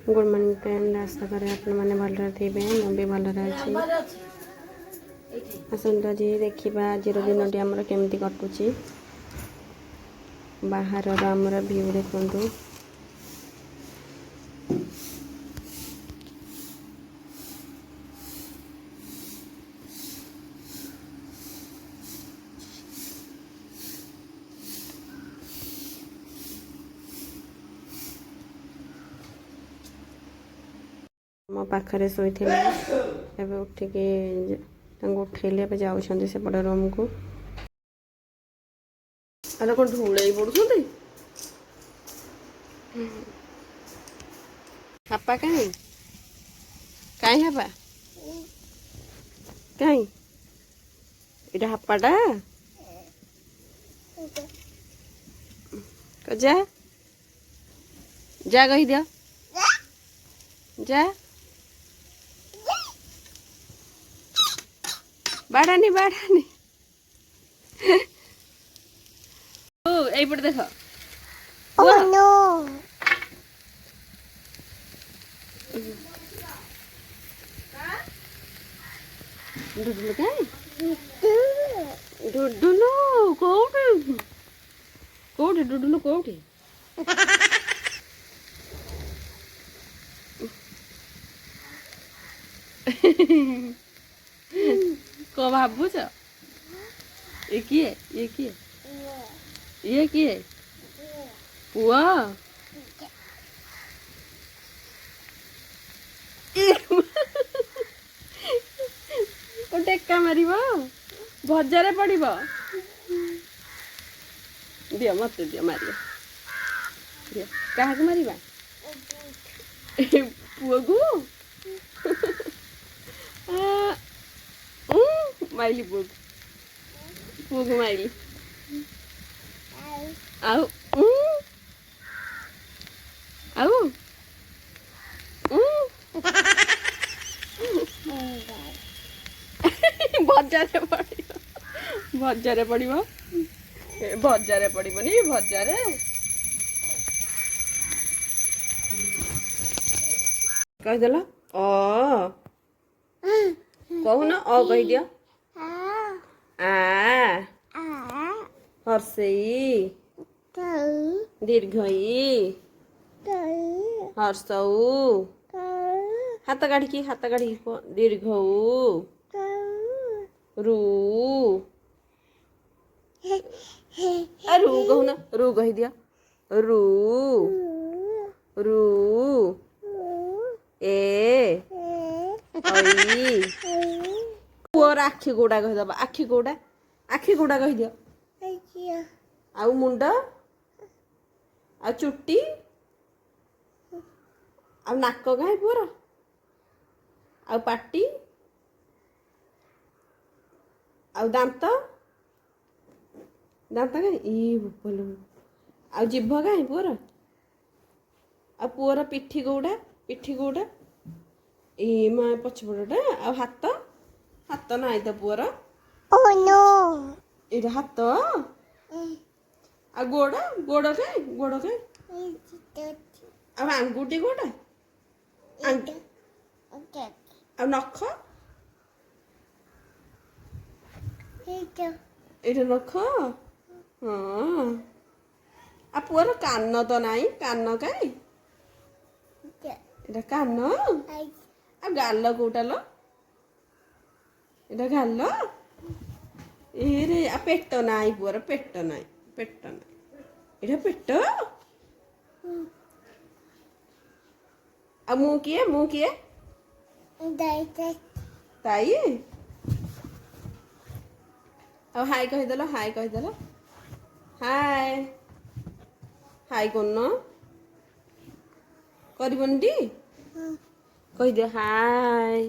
Good morning friend आशा करें आपण मैंने भलरे थे मुझे भलरे अच्छी आसत आज देखा आज दिन टी आमर केमती कटुची बाहर आमर व्यू देखु मो पाखे शोई उठिकी उठेली जाऊँच सेपटे रूम को अरे कौन ढूंढे पड़ुं हापा कहीं कहीं हापा कहीं इटा हापाटा जा जा कही दिया जा बाड़ानी बाड़ानी देख डुडुलु डुडुलु कोठी कोठी डुडुलु कोठी को भाबुच ये किए ये किए पुआ टेक्का मार भजारे पड़ दियो मत दियो मार क्या मार पुआ को माइली पुआ को माइली आउ आउ भजारे भजारे पड़ो भजारे पड़ोनी भजारे कहीदेल कहून कही दिया हर्षई दीर्घई हर्षौ हाथ काढ़ी दीर्घ रू रू कहून रू कही दिया रू रू ए पुअर आखि गोड़ा कहीदब आखि गोड़ा कही दियो आउ मुंड आ चुट्टी आ नाक कहीं पुअर आ पाटी आ दांत दांत कहीं आ जीभ कहीं पुअर आ पुअर पिठी गौड़ा ए माँ पछपटा आ हाथ हाथ नाई तो पुअर ये हाथ आ गोड़ कहीं आ आंगुठी गोड़ा आ नख ये नख हाँ आ पुअर कान तो नाई कान कहीं এটা কান আর গাল কোটা লো এটা গাল এরে আ পেট নাই পুরো পেট নাই এটা পেট আর মুখ কিয়ে তাই আর হাই কহি দিল হাই কোন करबन टी कही दियो हाय।